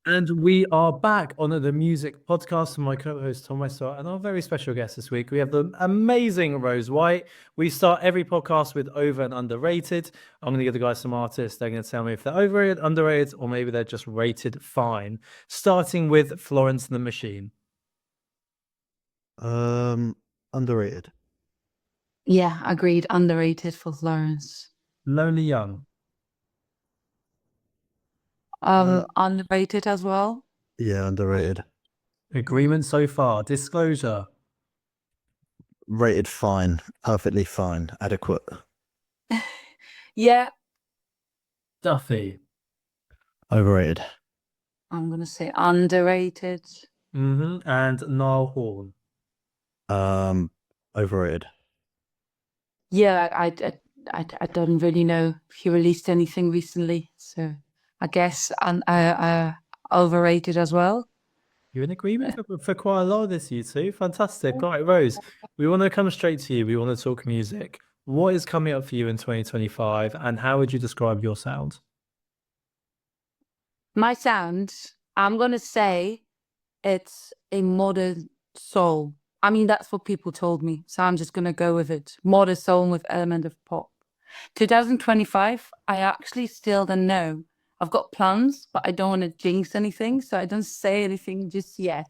And we are back on the music podcast with my co-host Tom Westall and our very special guest this week. We have the amazing Rose White. We start every podcast with over and underrated. I'm going to give the guys some artists. They're going to tell me if they're overrated, underrated, or maybe they're just rated fine. Starting with Florence and the Machine. Underrated. Yeah, agreed. Underrated for Florence. Lonely Young. Underrated as well. Yeah, underrated. Agreement so far. Disclosure. Rated fine, perfectly fine, adequate. Yeah, Duffy. Overrated. I'm gonna say underrated. And Niall Horn. Overrated. Yeah, I don't really know if he released anything recently, so I guess overrated as well. You're in agreement for quite a lot of this, you two. Fantastic. All right, Rose, we want to come straight to you. We want to talk music. What is coming up for you in 2025 and how would you describe your sound? My sound, I'm gonna say it's a modern soul. I mean, that's what people told me, so I'm just gonna go with it. Modern soul with element of pop. 2025, I actually still don't know. I've got plans, but I don't want to jinx anything, so I don't say anything just yet.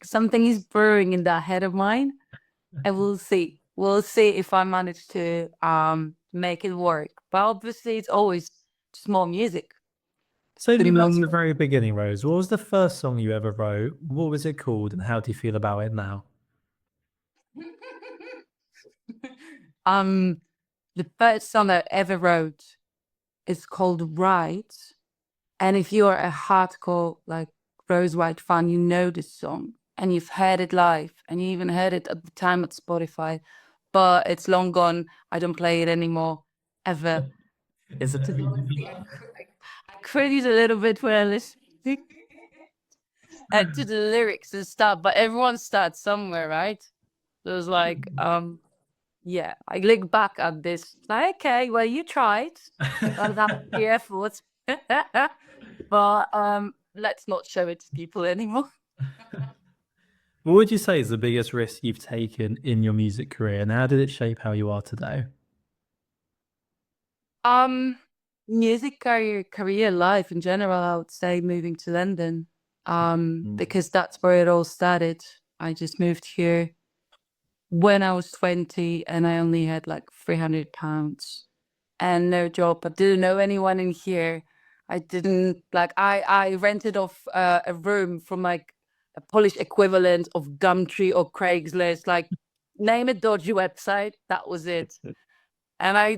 Something is brewing in that head of mine, and we'll see. We'll see if I manage to make it work. But obviously, it's always just more music. So Pretty that's much. the very beginning, Rose. What was the first song you ever wrote? What was it called and how do you feel about it now? The first song I ever wrote is called Right. And if you are a hardcore like Rose White fan, you know this song and you've heard it live and you even heard it at the time at Spotify, but it's long gone. I don't play it anymore, ever. Is it? I cringe a little bit when I listen to the lyrics and stuff, but everyone starts somewhere, right? So it's like, yeah, I look back at this, like, okay, well, you tried. Gotta have the effort. But let's not show it to people anymore. What would you say is the biggest risk you've taken in your music career and how did it shape how you are today? Music career life in general, I would say moving to London. Because that's where it all started. I just moved here when I was 20 and I only had like £300 and no job. I didn't know anyone in here. I didn't like I rented off a room from like a Polish equivalent of Gumtree or Craigslist, like name a dodgy website. That was it. And I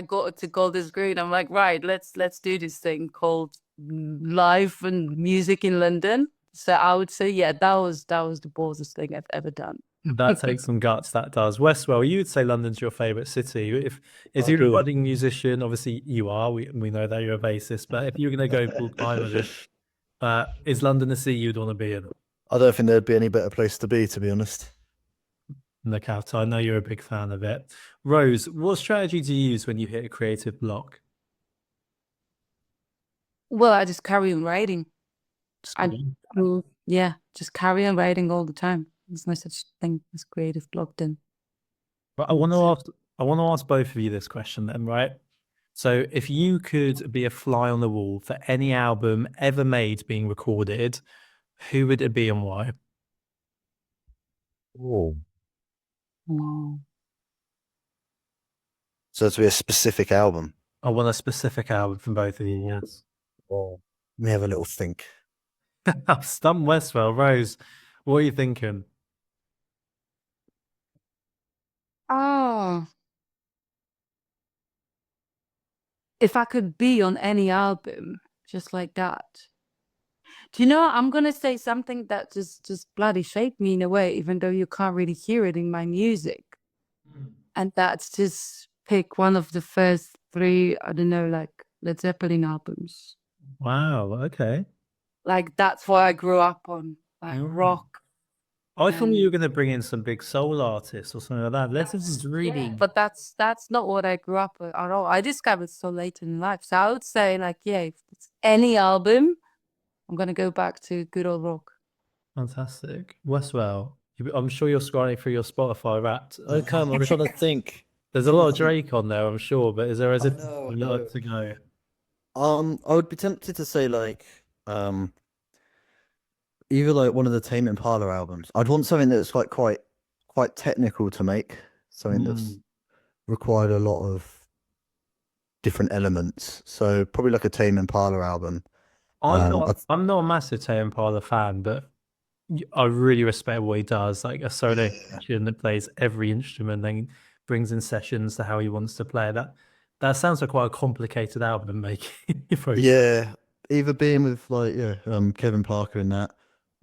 got to Golders Green. I'm like, right, let's do this thing called live and music in London. So I would say, yeah, that was the boldest thing I've ever done. That takes some guts, that does. Westwell, you would say London's your favourite city. Is you a budding musician? Obviously you are. We know that you're a bassist, but if you're gonna go full time with it, is London a city you'd want to be in? I don't think there'd be any better place to be honest. Look out, I know you're a big fan of it. Rose, what strategy do you use when you hit a creative block? Well, I just carry on writing. Yeah, just carry on writing all the time. There's no such thing as creative block then. But I want to ask both of you this question then, right? So if you could be a fly on the wall for any album ever made being recorded, who would it be and why? Oh. Wow. So to be a specific album. I want a specific album from both of you, yes. Oh. Let me have a little think. I've stumped Westwell. Rose, what are you thinking? Oh. If I could be on any album just like that. Do you know, I'm gonna say something that just bloody shaped me in a way, even though you can't really hear it in my music. And that's just pick one of the first three, I don't know, like Led Zeppelin albums. Wow, okay. Like that's what I grew up on, like rock. I thought you were going to bring in some big soul artists or something like that. This is really... Yeah, but that's not what I grew up with at all. I discovered so late in life. So I would say like, yeah, if it's any album, I'm gonna go back to good old rock. Fantastic. Westwell, I'm sure you're scrolling through your Spotify Wrapped. Okay, I'm trying to think. there's a lot of Drake on there, I'm sure, but is there a I lot know. to go? I would be tempted to say like either like one of the Tame Impala albums. I'd want something that's like quite technical to make, something that's required a lot of different elements. So probably like a Tame Impala album. I'm not a massive Tay Impala fan, but I really respect what he does. Like a solo Yeah. musician that plays every instrument, then brings in sessions to how he wants to play. That sounds like quite a complicated album making process. Yeah, either being with like Kevin Parker in that.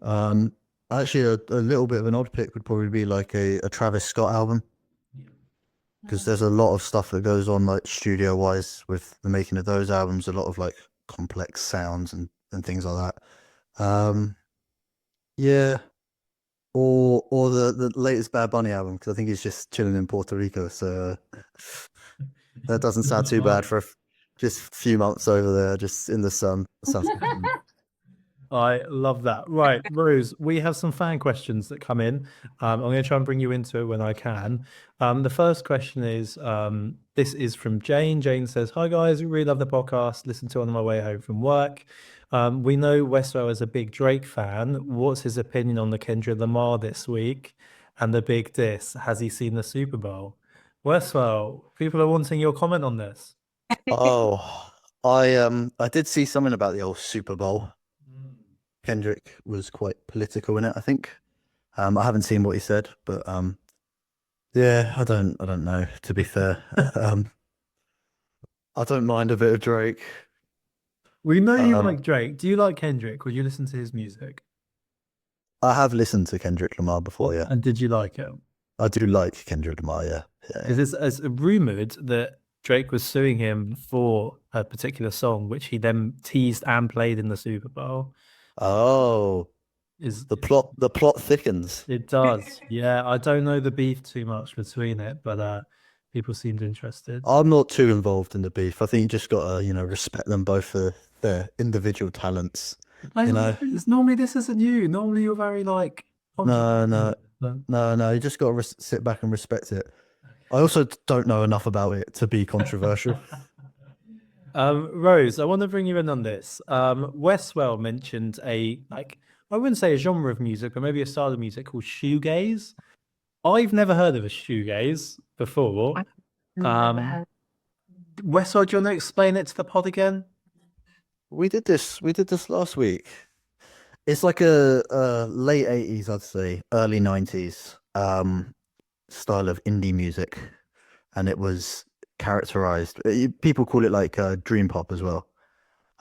Um, Actually a little bit of an odd pick would probably be like a Travis Scott album because there's a lot of stuff that goes on like studio wise with the making of those albums, a lot of like complex sounds and things like that. Yeah, or the latest Bad Bunny album because I think he's just chilling in Puerto Rico, so that doesn't sound too bad for just a few months over there, just in the sun. Sounds good. I love that. Right, Rose, we have some fan questions that come in. I'm going to try and bring you into it when I can. The first question is this is from Jane. Jane says, "Hi guys, we really love the podcast. Listen to it on my way home from work. We know Westwell is a big Drake fan. What's his opinion on the Kendrick Lamar this week and the big diss? Has he seen the Super Bowl?" Westwell, people are wanting your comment on this. Oh, I did see something about the old Super Bowl. Kendrick was quite political in it, I think. I haven't seen what he said, but yeah, I don't know, to be fair. I don't mind a bit of Drake. We know you Um, like Drake. Do you like Kendrick? Would you listen to his music? I have listened to Kendrick Lamar before, yeah. And did you like it? I do like Kendrick Lamar, yeah. Yeah. Because it's rumored that Drake was suing him for a particular song, which he then teased and played in the Super Bowl. Oh, Is the plot thickens. it does? Yeah, I don't know the beef too much between it, but people seemed interested. I'm not too involved in the beef. I think you just gotta, respect them both for their individual talents. You know, Normally this isn't you. Normally you're very like no, no, but- no. You just gotta sit back and respect it. I also don't know enough about it to be controversial. Rose, I want to bring you in on this. Westwell mentioned I wouldn't say a genre of music, but maybe a style of music called shoegaze. I've never heard of a shoegaze before. Never Westwell, do you want to explain it to the pod again? We did this last week. It's like a late 80s, I'd say, early 90s style of indie music, and it was characterized. People call it like dream pop as well,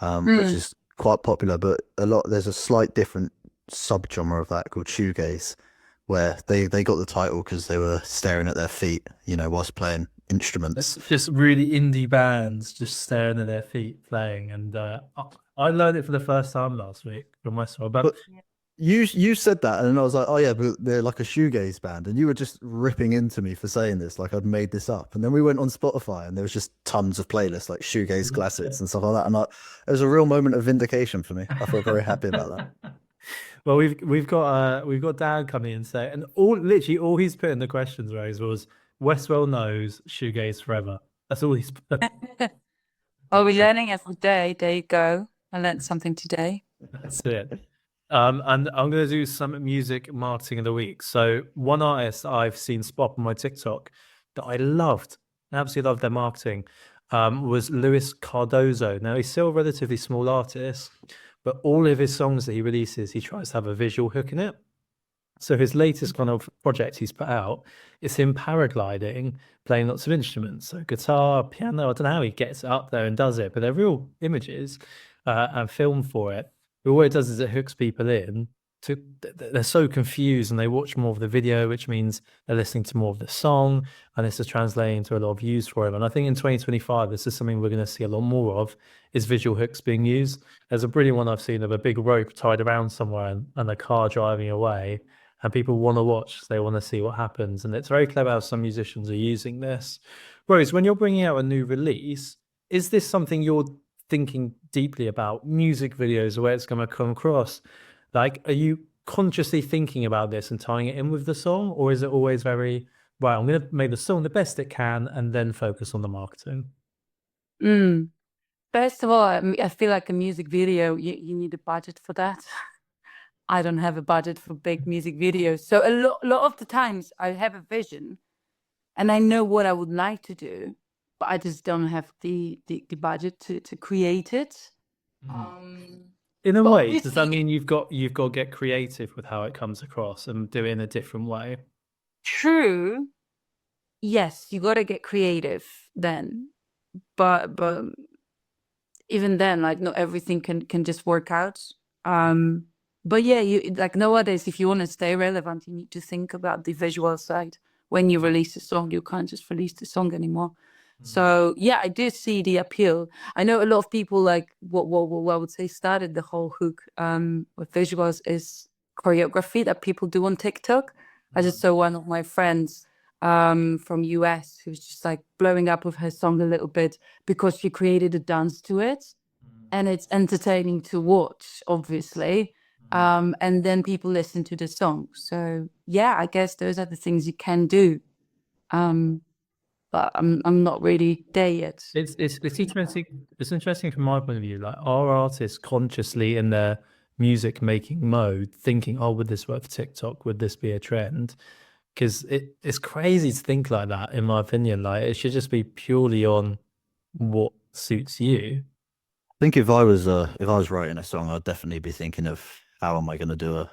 which is quite popular. But there's a slight different subgenre of that called shoegaze, where they got the title because they were staring at their feet, whilst playing instruments. It's just really indie bands just staring at their feet playing, and I learned it for the first time last week from Westwell. But You said that, and I was like, oh yeah, but they're like a shoegaze band, and you were just ripping into me for saying this, like I'd made this up. And then we went on Spotify, and there was just tons of playlists like shoegaze classics and stuff like that. And it was a real moment of vindication for me. I felt very happy about that. well, we've got Dan coming in and say, and literally all he's put in the questions, Rose, was Westwell knows shoegaze forever. That's all he's put. Are we learning every day? There you go. I learned something today. That's it. And I'm going to do some music marketing of the week. So one artist I've seen spot on my TikTok that I loved, absolutely loved their marketing, was Luis Cardozo. Now he's still a relatively small artist, but all of his songs that he releases, he tries to have a visual hook in it. So his latest kind of project he's put out is him paragliding, playing lots of instruments, so guitar, piano. I don't know how he gets up there and does it, but they're real images and film for it. But what it does is it hooks people in. They're so confused and they watch more of the video, which means they're listening to more of the song, and this is translating to a lot of views for him. And I think in 2025, this is something we're going to see a lot more of, is visual hooks being used. There's a brilliant one I've seen of a big rope tied around somewhere and a car driving away, and people want to watch, they want to see what happens. And it's very clever how some musicians are using this. Rose, when you're bringing out a new release, is this something you're thinking deeply about music videos, the way it's going to come across, like, are you consciously thinking about this and tying it in with the song, or is it always very, right, I'm going to make the song the best it can and then focus on the marketing? Mm. First of all, I feel like a music video, you need a budget for that. I don't have a budget for big music videos. So a lot of the times I have a vision and I know what I would like to do, but I just don't have the budget to create it. In a But way, does that obviously, mean you've got to get creative with how it comes across and do it in a different way? true, yes, you got to get creative then. But even then, like not everything can just work out. But yeah, you like nowadays, if you want to stay relevant, you need to think about the visual side. When you release a song, you can't just release the song anymore. So yeah, I do see the appeal. I know a lot of people like what I would say started the whole hook with visuals is choreography that people do on TikTok. I just saw one of my friends from US who's just like blowing up with her song a little bit because she created a dance to it, and it's entertaining to watch, obviously. And then people listen to the song. So yeah, I guess those are the things you can do. But I'm not really there yet. It's interesting. It's interesting from my point of view. Like, are artists consciously in their music making mode thinking, "Oh, would this work for TikTok? Would this be a trend?" Because it's crazy to think like that. In my opinion, like it should just be purely on what suits you. I think if I was writing a song, I'd definitely be thinking of how am I going to do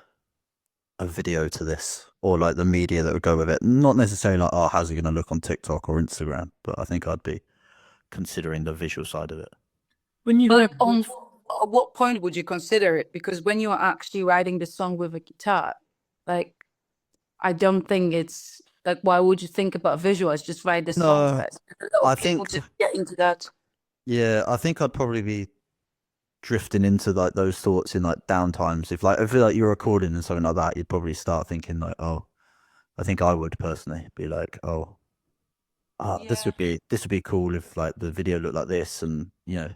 a video to this, or like the media that would go with it. Not necessarily like, oh, how's it going to look on TikTok or Instagram, but I think I'd be considering the visual side of it. When you But on at what point would you consider it? Because when you are actually writing the song with a guitar, like I don't think it's like why would you think about visuals? Just write the song No, first. A lot I of people think just get into that. yeah, I think I'd probably be drifting into like those thoughts in like downtimes. If like I feel like you're recording and something like that, you'd probably start thinking like, oh, I think I would personally be like, oh, this Yeah. would be cool if like the video looked like this, and you know.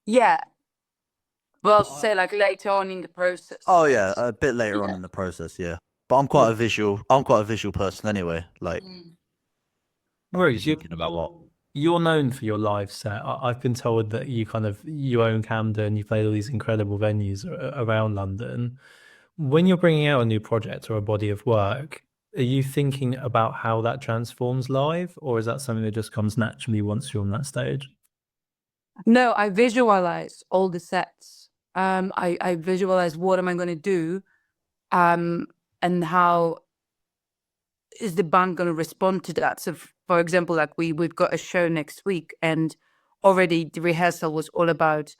Yeah. Well, say like later on in the process. Oh yeah, a bit later on in the process, yeah. But I'm quite a visual person anyway. Like Rose, thinking about what. you're known for your live set. I've been told that you own Camden, you played all these incredible venues around London. When you're bringing out a new project or a body of work, are you thinking about how that transforms live, or is that something that just comes naturally once you're on that stage? No, I visualize all the sets. I visualize what am I going to do, and how is the band going to respond to that. So, for example, like we've got a show next week, and already the rehearsal was all about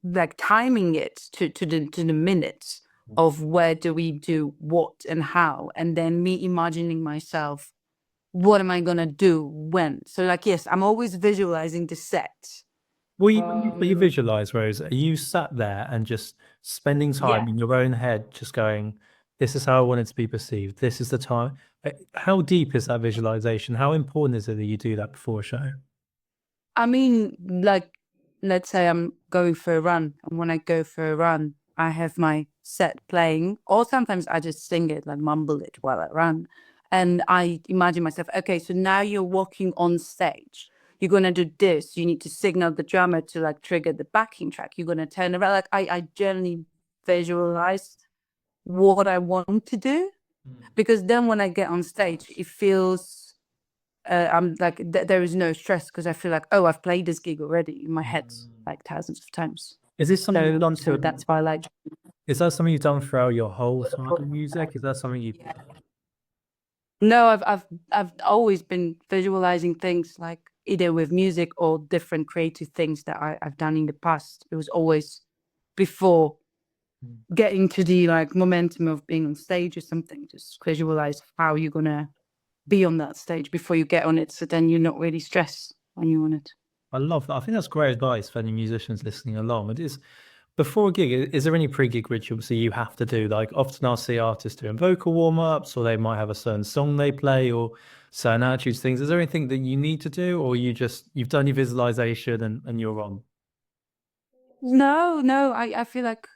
like timing it to the minutes of where do we do what and how, and then me imagining myself what am I going to do when. So like yes, I'm always visualizing the set. Well, you visualize, Rose. Are you sat there and just spending time Yeah. in your own head, just going, "This is how I want it to be perceived. This is the time." How deep is that visualization? How important is it that you do that before a show? I mean, like, let's say I'm going for a run, and when I go for a run, I have my set playing, or sometimes I just sing it, like mumble it while I run. And I imagine myself, okay, so now you're walking on stage. You're gonna do this. You need to signal the drummer to like trigger the backing track. You're gonna turn around. Like I generally visualize what I want to do, because then when I get on stage, it feels I'm like there is no stress because I feel like, oh, I've played this gig already in my head like thousands of times. Is this something you've done So that's why I like. Is that something you've done throughout your whole time in music? Is that something you? No, I've always been visualizing things like either with music or different creative things that I've done in the past. It was always before getting to the like momentum of being on stage or something. Just visualize how you're gonna be on that stage before you get on it, so then you're not really stressed when you're on it. I love that. I think that's great advice for any musicians listening along. It is before a gig. Is there any pre-gig rituals that you have to do? Like often I'll see artists doing vocal warm-ups, or they might have a certain song they play, or certain attitudes things. Is there anything that you need to do, or you've done your visualization and you're on? No. I feel like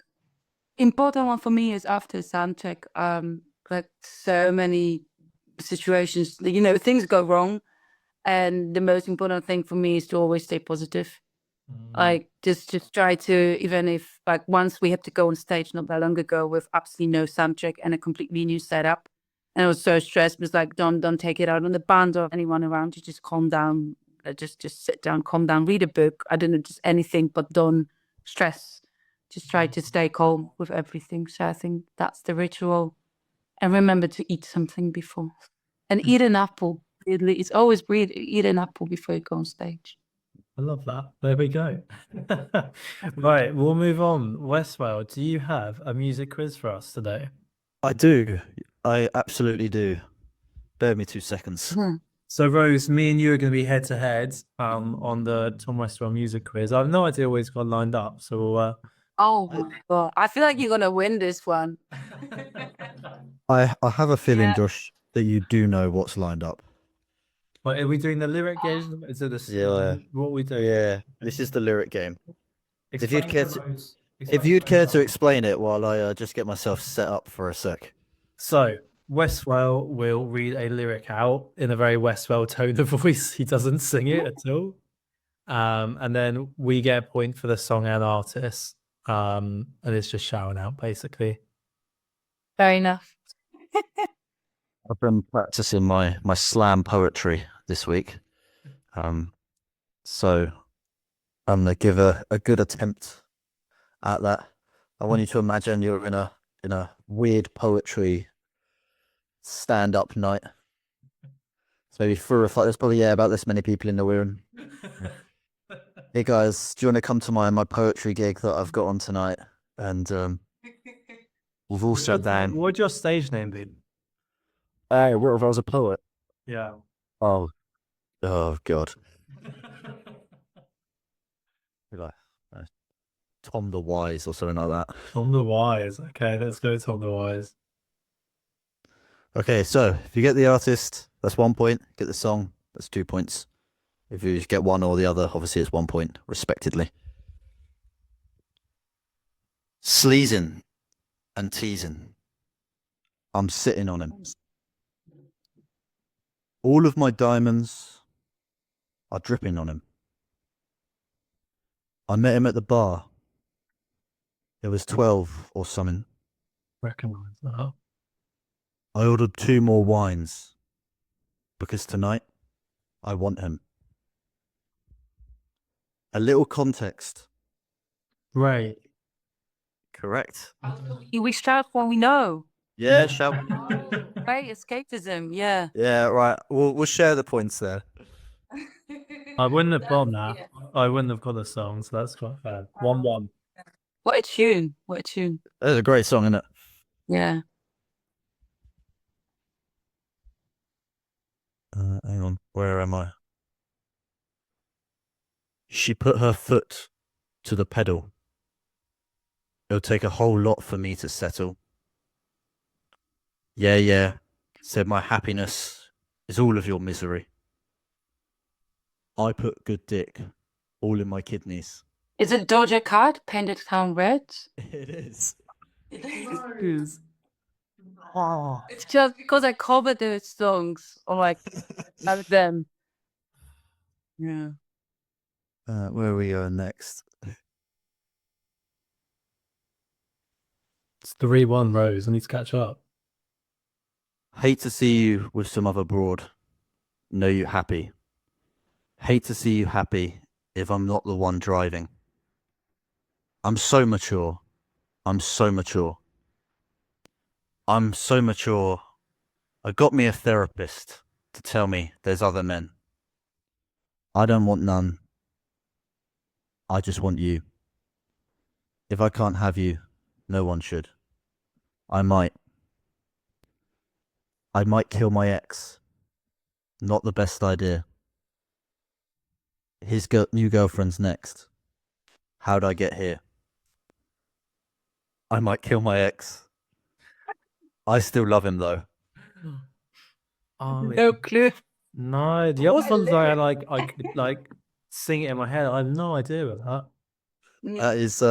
important one for me is after soundcheck. Like so many situations, things go wrong, and the most important thing for me is to always stay positive. Like just try to, even if like once we had to go on stage not that long ago with absolutely no soundcheck and a completely new setup, and I was so stressed. It was like, don't take it out on the band or anyone around you. Just calm down. Just sit down, calm down, read a book. I don't know, just anything, but don't stress. Just try to stay calm with everything. So I think that's the ritual. And remember to eat something before, and eat an apple. It's always eat an apple before you go on stage. I love that. There we go. Right, we'll move on. Westwell, do you have a music quiz for us today? I do. I absolutely do. Bear with me 2 seconds. So, Rose, me and you are going to be head to head on the Tom Westwell music quiz. I have no idea what he's got lined up. So, Oh my God. I feel like you're going to win this one. I have a feeling, Yeah. Josh, that you do know what's lined up. what, are we doing the lyric game? Is it the Yeah. what we do? Yeah, this is the lyric game. If you'd Explain care to to, Rose. if you'd care to explain it while I just get myself set up for a sec. So, Westwell will read a lyric out in a very Westwell tone of voice. He doesn't sing it at all. And then we get a point for the song and artist. And it's just shouting out, basically. Fair enough. I've been practicing my slam poetry this week. So I'm gonna give a good attempt at that. I want you to imagine you're in a weird poetry stand-up night. So maybe 4 or 5, there's probably about this many people in the room. Hey guys, do you want to come to my poetry gig that I've got on tonight? And we've all sat down. What'd your stage name be? Hey, what if I was a poet? Yeah. Oh God. Be like Tom the Wise or something like that. Tom the Wise. Okay, let's go Tom the Wise. Okay, so if you get the artist, that's 1 point. Get the song, that's 2 points. If you get one or the other, obviously it's 1 point, respectively. Sleazing and teasing. I'm sitting on him. All of my diamonds are dripping on him. I met him at the bar. It was 12 or something. Recognize that. I ordered 2 more wines because tonight I want him. A little context. Right. Correct. We shout what we know. Yeah, shall we? Right? Escapism. Yeah. Yeah, right. We'll share the points there. I wouldn't have gone that. I wouldn't have got the song, so that's quite fair. 1-1. What a tune. What a tune. That's a great song, isn't it? Yeah. Hang on. Where am I? She put her foot to the pedal. It'll take a whole lot for me to settle. Yeah, said my happiness is all of your misery. I put good dick all in my kidneys. Is it Doja Cat, Painted Town Red? It is. Oh. It's just because I covered those songs or like of them. Yeah. Where are we going next? It's 3-1, Rose. I need to catch up. Hate to see you with some other broad. Know you happy. Hate to see you happy if I'm not the one driving. I'm so mature. I'm so mature. I'm so mature. I got me a therapist to tell me there's other men. I don't want none. I just want you. If I can't have you, no one should. I might kill my ex. Not the best idea. His new girlfriend's next. How'd I get here? I might kill my ex. I still love him though. Oh, No clue. no, the other ones I could sing it in my head. I have no idea about that. That is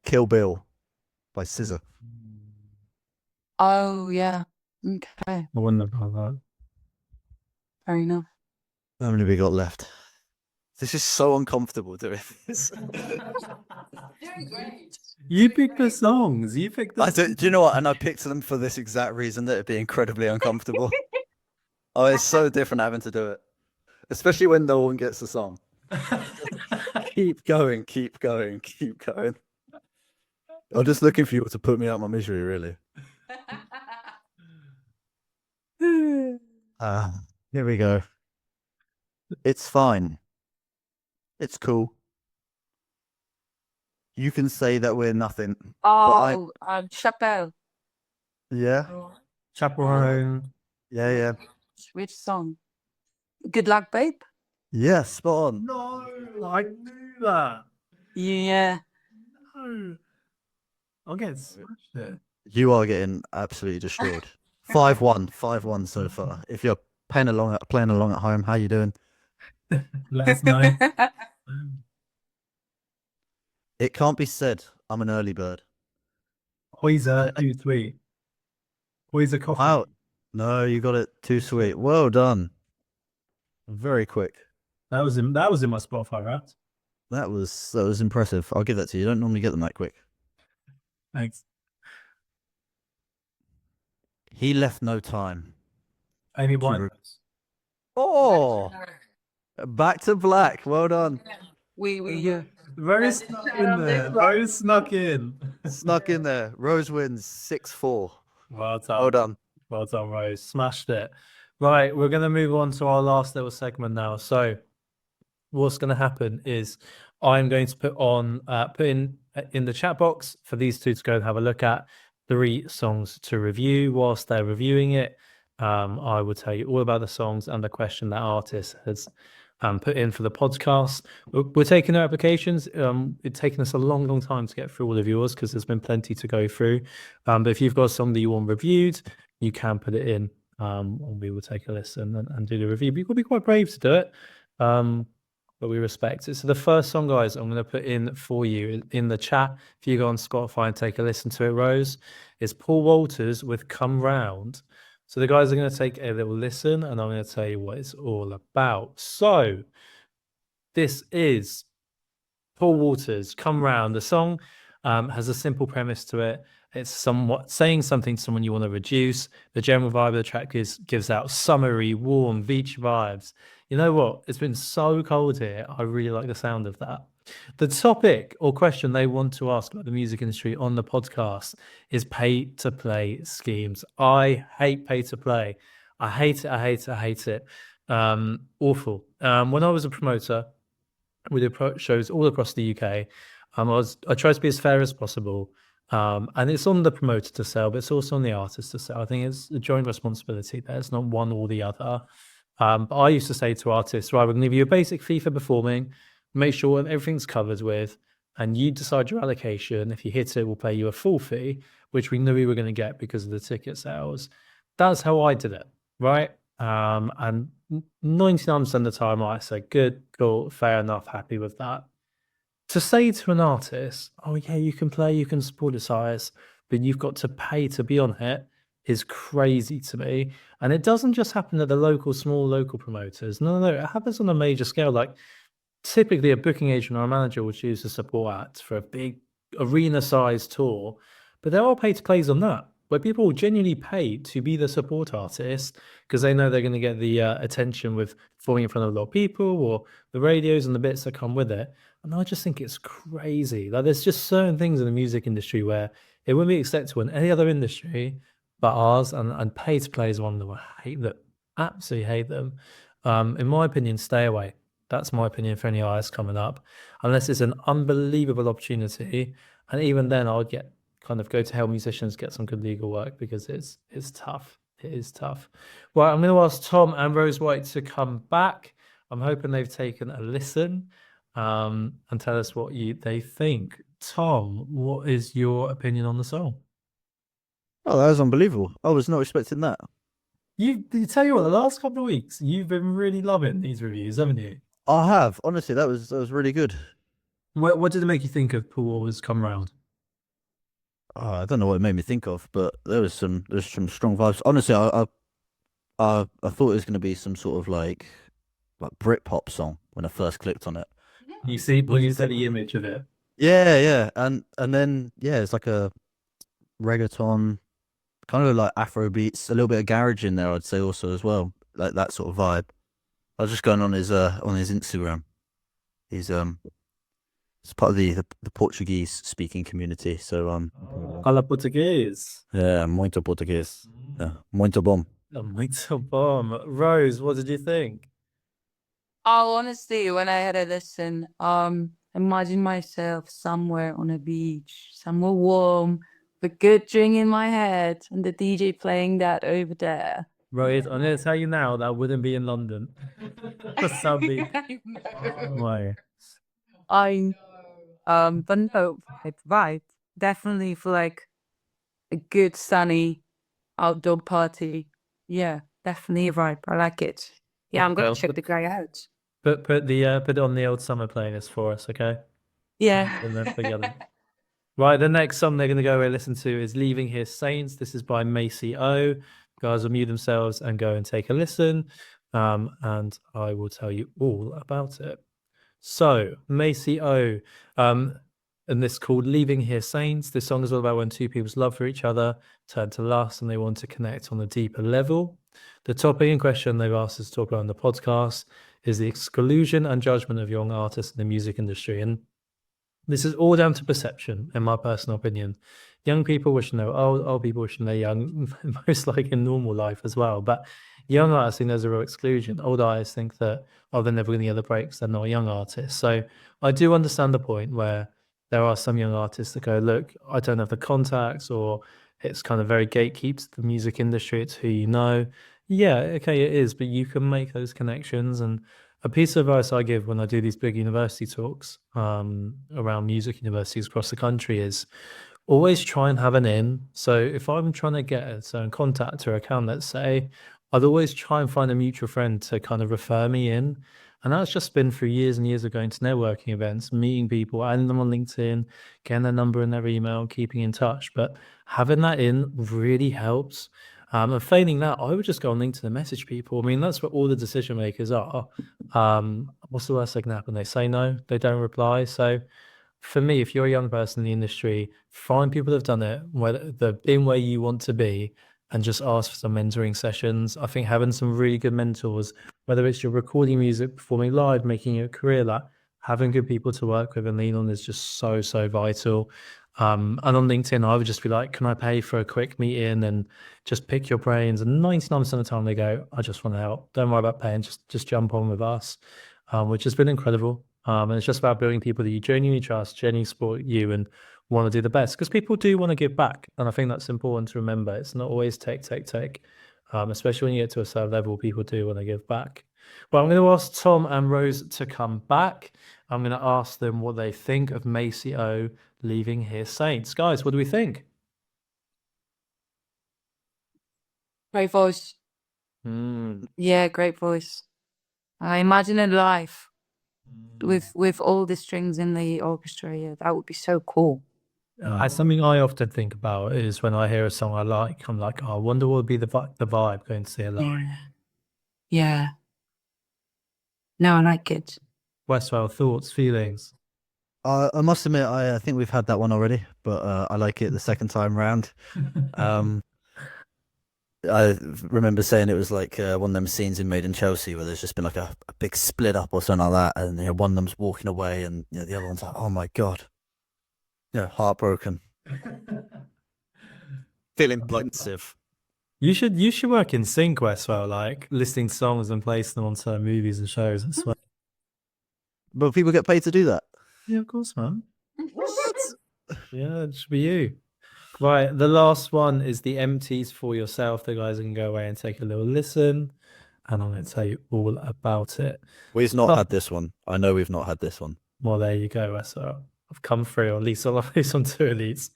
Kill Bill by Scissor. Oh yeah. Okay. I wouldn't have got that. Fair enough. How many we got left? This is so uncomfortable doing this. You pick the songs. You pick the. Do you know what? And I picked them for this exact reason, that it'd be incredibly uncomfortable. Oh, it's so different having to do it, especially when no one gets the song. Keep going, keep going, keep going. I'm just looking for you to put me out my misery, really. Here we go. It's fine. It's cool. You can say that we're nothing. Oh, Chappelle. Yeah, Chaperone. yeah. Which song? Good luck, babe. Yeah, spot on. No, I knew that. Yeah. No. I'll get smashed it. You are getting absolutely destroyed. 5-1, 5-1 so far. If you're playing along at home, how you doing? Let us know. It can't be said I'm an early bird. Poisa too sweet. Poisa coffee. Wow. No, you got it too sweet. Well done. Very quick. That was in my Spotify rap. That was impressive. I'll give that to you. You don't normally get them that quick. Thanks. He left no time. Amy Winehouse. Oh, back to black. Well done. We Rose snuck in there. Rose snuck in. Snuck in there. Rose wins 6-4. Well done. Well done. Well done, Rose. Smashed it. Right, we're going to move on to our last little segment now. So, what's going to happen is I'm going to put in the chat box for these two to go and have a look at 3 songs to review. Whilst they're reviewing it, I will tell you all about the songs and the question that artist has put in for the podcast. We're taking their applications. It's taken us a long time to get through all of yours because there's been plenty to go through. But if you've got a song that you want reviewed, you can put it in, and we will take a listen and do the review. But you've got to be quite brave to do it. But we respect it. So the first song, guys, I'm going to put in for you in the chat. If you go on Spotify and take a listen to it, Rose, is Paul Walters with Come Round. So the guys are going to take a little listen, and I'm going to tell you what it's all about. So this is Paul Walters, Come Round. The song has a simple premise to it. It's somewhat saying something to someone you want to reduce. The general vibe of the track gives out summery, warm, beach vibes. You know what? It's been so cold here. I really like the sound of that. The topic or question they want to ask about the music industry on the podcast is pay-to-play schemes. I hate pay-to-play. I hate it. I hate it. I hate it. Awful. When I was a promoter, we did shows all across the UK. I tried to be as fair as possible. And it's on the promoter to sell, but it's also on the artist to sell. I think it's a joint responsibility there. It's not one or the other. But I used to say to artists, right, we're going to give you a basic fee for performing, make sure everything's covered with, and you decide your allocation. If you hit it, we'll pay you a full fee, which we knew we were going to get because of the ticket sales. That's how I did it, right? And 99% of the time I said, good, cool, fair enough, happy with that. To say to an artist, oh yeah, you can play, you can support its eyes, but you've got to pay to be on it is crazy to me. And it doesn't just happen at the small local promoters. No, it happens on a major scale. Like typically a booking agent or a manager will choose a support act for a big arena-sized tour, but there are pay-to-plays on that, where people genuinely pay to be the support artist because they know they're going to get the attention with performing in front of a lot of people or the radios and the bits that come with it. And I just think it's crazy. Like there's just certain things in the music industry where it wouldn't be acceptable in any other industry but ours, and pay-to-play is one of them. I hate them. Absolutely hate them. In my opinion, stay away. That's my opinion for any artists coming up, unless it's an unbelievable opportunity. And even then, I'll go to help musicians get some good legal work because it's tough. It is tough. Well, I'm going to ask Tom and Rose White to come back. I'm hoping they've taken a listen and tell us what they think. Tom, what is your opinion on the song? Oh, that was unbelievable. I was not expecting that. You tell you what, the last couple of weeks, you've been really loving these reviews, haven't you? I have. Honestly, that was really good. What did it make you think of Paul Walker's Come Round? I don't know what it made me think of, but there's some strong vibes. Honestly, I thought it was going to be some sort of like Britpop song when I first clicked on it. You see, when you said the image of it. Yeah, yeah, and then yeah, it's like a reggaeton, kind of like Afro beats, a little bit of garage in there, I'd say also as well, like that sort of vibe. I was just going on his Instagram. He's it's part of the Portuguese speaking community. So Fala português. yeah, muito português. Yeah, muito bom. Muito bom. Rose, what did you think? Oh, honestly, when I had a listen, imagine myself somewhere on a beach, somewhere warm, with a good drink in my head, and the DJ playing that over there. Rose, I'm going to tell you now that wouldn't be in London. Something. I know. Why? I but no, vibe. Definitely for like a good sunny outdoor party. Yeah, definitely a vibe. I like it. Yeah, I'm gonna Well, check the guy out. put it on the old summer playlist for us, okay? Yeah. And then together. Right, the next song they're going to go and listen to is Leaving Here Saints. This is by Macy O. Guys will mute themselves and go and take a listen. And I will tell you all about it. So, Macy O, and this is called Leaving Here Saints. This song is all about when two people's love for each other turn to lust and they want to connect on a deeper level. The topic in question they've asked us to talk about on the podcast is the exclusion and judgment of young artists in the music industry. And this is all down to perception, in my personal opinion. Young people wishing they were old people wishing they're young, most like in normal life as well. But young artists think there's a real exclusion. Old artists think that, oh, they're never going to get the breaks, they're not a young artist. So I do understand the point where there are some young artists that go, look, I don't have the contacts, or it's kind of very gatekeeps the music industry, it's who you know. Yeah, okay, it is, but you can make those connections. And a piece of advice I give when I do these big university talks around music universities across the country is always try and have an in. So if I'm trying to get a certain contact or account, let's say, I'd always try and find a mutual friend to kind of refer me in. And that's just been through years and years of going to networking events, meeting people, adding them on LinkedIn, getting their number and their email, keeping in touch. But having that in really helps. And failing that, I would just go on LinkedIn and message people. I mean, that's what all the decision makers are. What's the worst that can happen? They say no, they don't reply. So for me, if you're a young person in the industry, find people that have done it, whether they've been where you want to be, and just ask for some mentoring sessions. I think having some really good mentors, whether it's you're recording music, performing live, making it a career, like having good people to work with and lean on is just so, so vital. And on LinkedIn, I would just be like, can I pay for a quick meeting and just pick your brains? And 99% of the time they go, I just want to help. Don't worry about paying, just jump on with us, which has been incredible. And it's just about building people that you genuinely trust, genuinely support you and want to do the best, because people do want to give back. And I think that's important to remember. It's not always take. Especially when you get to a certain level, people do want to give back. Well, I'm going to ask Tom and Rose to come back. I'm going to ask them what they think of Macy O Leaving Here Saints. Guys, what do we think? Great voice. Yeah, great voice. I imagine it live with all the strings in the orchestra. Yeah, that would be so cool. Something I often think about is when I hear a song I like, I'm like, oh, I wonder what would be the vibe going to see it live. Yeah. No, I like it. Westwell, thoughts, feelings? I must admit, I think we've had that one already, but I like it the second time round. I remember saying it was like one of them scenes in Made in Chelsea where there's just been like a big split up or something like that, and one of them's walking away, and the other one's like, "Oh my god," heartbroken, feeling pensive. You should work in sync, Westwell, like listing songs and placing them on certain movies and shows and stuff. But people get paid to do that. Yeah, of course, man. Yeah, it should be you. Right, the last one is the empties for yourself. The guys can go away and take a little listen, and I'm going to tell you all about it. We've not had this one. I know we've not had this one. Well, there you go, Westwell. I've come through, or at least I'll have on two at least.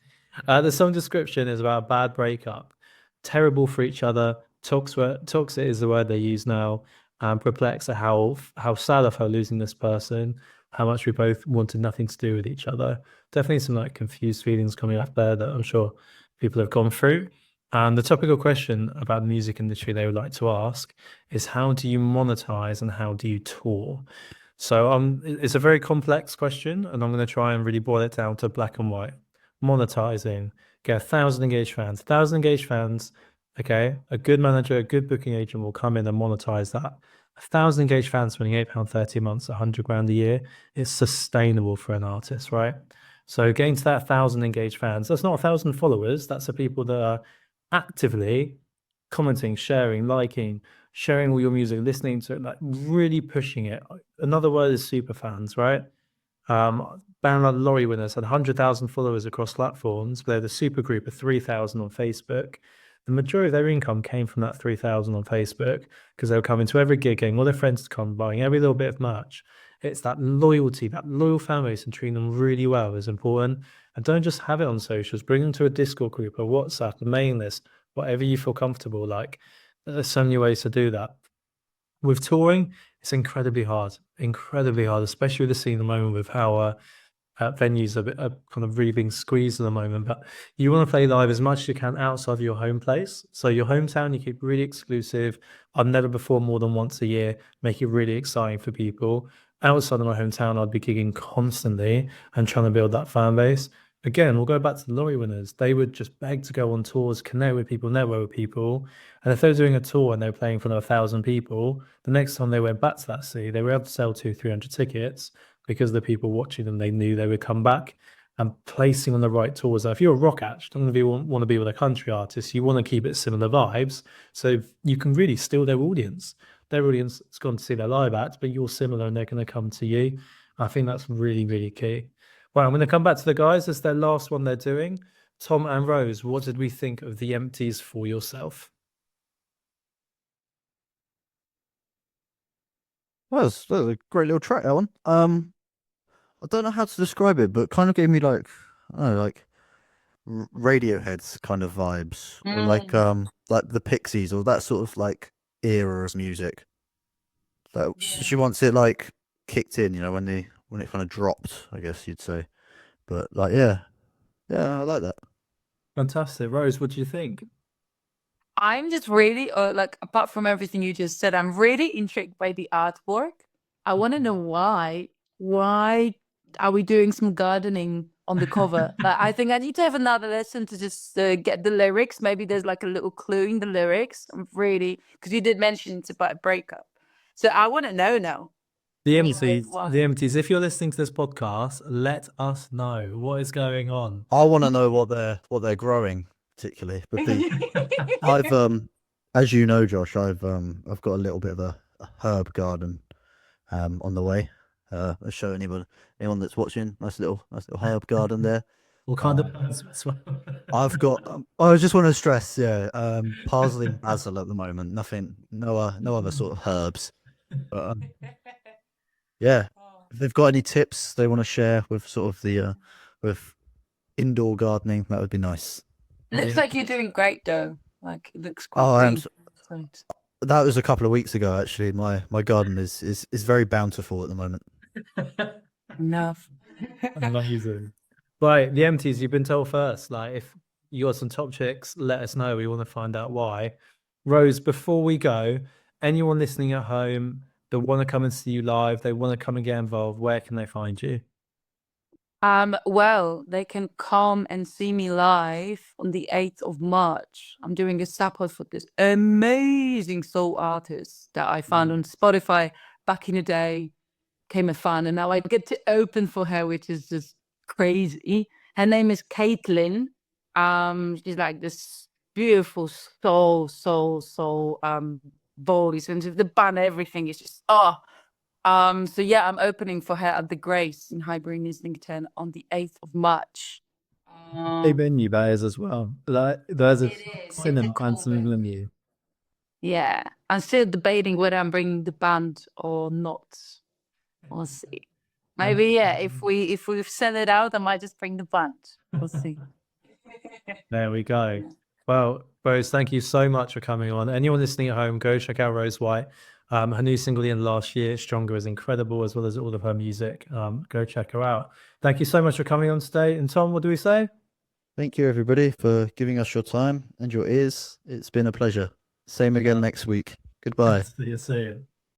The song description is about a bad breakup. Terrible for each other. Toxic is the word they use now. Perplexed at how sad I felt losing this person. how much we both wanted nothing to do with each other. Definitely some like confused feelings coming up there that I'm sure people have gone through. And the topical question about the music industry they would like to ask is, how do you monetize and how do you tour? So it's a very complex question, and I'm going to try and really boil it down to black and white. Monetizing, get 1,000 engaged fans. 1,000 engaged fans, okay, a good manager, a good booking agent will come in and monetize that. 1,000 engaged fans spending £8.30 a month, 100 grand a year, is sustainable for an artist, right? So getting to that 1,000 engaged fans, that's not 1,000 followers, that's the people that are actively commenting, sharing, liking, sharing all your music, listening to it, like really pushing it. Another word is super fans, right? Band like the Lorry Winners had 100,000 followers across platforms, but they're the super group of 3,000 on Facebook. The majority of their income came from that 3,000 on Facebook because they were coming to every gig, getting all their friends to come, buying every little bit of merch. It's that loyalty, that loyal fan base, and treating them really well is important. And don't just have it on socials. Bring them to a Discord group, a WhatsApp, a mailing list, whatever you feel comfortable. Like, there's so many ways to do that. With touring, it's incredibly hard, especially with the scene at the moment with how venues are kind of really being squeezed at the moment. But you want to play live as much as you can outside of your home place. So your hometown, you keep really exclusive. I've never performed more than once a year, make it really exciting for people. Outside of my hometown, I'd be gigging constantly and trying to build that fan base. Again, we'll go back to the Lorry Winners. They would just beg to go on tours, connect with people, network with people. And if they were doing a tour and they were playing in front of 1,000 people, the next time they went back to that city, they were able to sell 200-300 tickets because the people watching them, they knew they would come back. And placing on the right tours. Now, if you're a rock act, don't want to be with a country artist, you want to keep it similar vibes. So you can really steal their audience. Their audience has gone to see their live act, but you're similar and they're going to come to you. I think that's really, really key. Right, I'm going to come back to the guys. It's their last one they're doing. Tom and Rose, what did we think of the Empties For Yourself? Well, that was a great little track, that one. I don't know how to describe it, but it kind of gave me like, I don't know, like Radiohead's kind of vibes, or like the Pixies, or that sort of like era of music. That she wants it like kicked in, you know, when it kind of dropped, I guess you'd say. But like, yeah, I like that. Fantastic. Rose, what do you think? I'm just really, like, apart from everything you just said, I'm really intrigued by the artwork. I want to know why. Why are we doing some gardening on the cover? Like, I think I need to have another lesson to just get the lyrics. Maybe there's like a little clue in the lyrics. I'm really, because you did mention it's about a breakup. So I want to know now. The Empties. If you're listening to this podcast, let us know what is going on. I want to know what they're growing, particularly because I've as you know, Josh, I've got a little bit of a herb garden on the way. I'll show anyone that's watching. Nice little herb garden there. What kind of plants as well? I've got. I just want to stress, parsley and basil at the moment. Nothing, no other sort of herbs. But yeah, if they've got any tips they want to share with sort of the with indoor gardening, that would be nice. Looks like you're doing great, though. Like, it looks quite Oh, I am. great. That was a couple of weeks ago, actually. My garden is very bountiful at the moment. Enough. Amazing. Right, the Empties, you've been told first. Like, if you got some top chicks, let us know. We want to find out why. Rose, before we go, anyone listening at home that want to come and see you live, they want to come and get involved, where can they find you? Well, they can come and see me live on the 8th of March. I'm doing a support for this amazing soul artist that I found on Spotify back in the day, became a fan, and now I get to open for her, which is just crazy. Her name is Caitlin. She's like this beautiful soul voice, and the band, everything is just so yeah, I'm opening for her at the Grace in Highbury, Islington on the 8th of March. Big venue that is as well. Like there's a It is. It's a cinema cool and some venue. venue. Yeah, I'm still debating whether I'm bringing the band or not. We'll see. Maybe yeah, if we send it out, I might just bring the band. We'll see. There we go. Well, Rose, thank you so much for coming on. Anyone listening at home, go check out Rose White. Her new single in last year, Stronger, is incredible, as well as all of her music. Go check her out. Thank you so much for coming on today. And Tom, what do we say? Thank you, everybody, for giving us your time and your ears. It's been a pleasure. Same again next week. Goodbye. See you soon.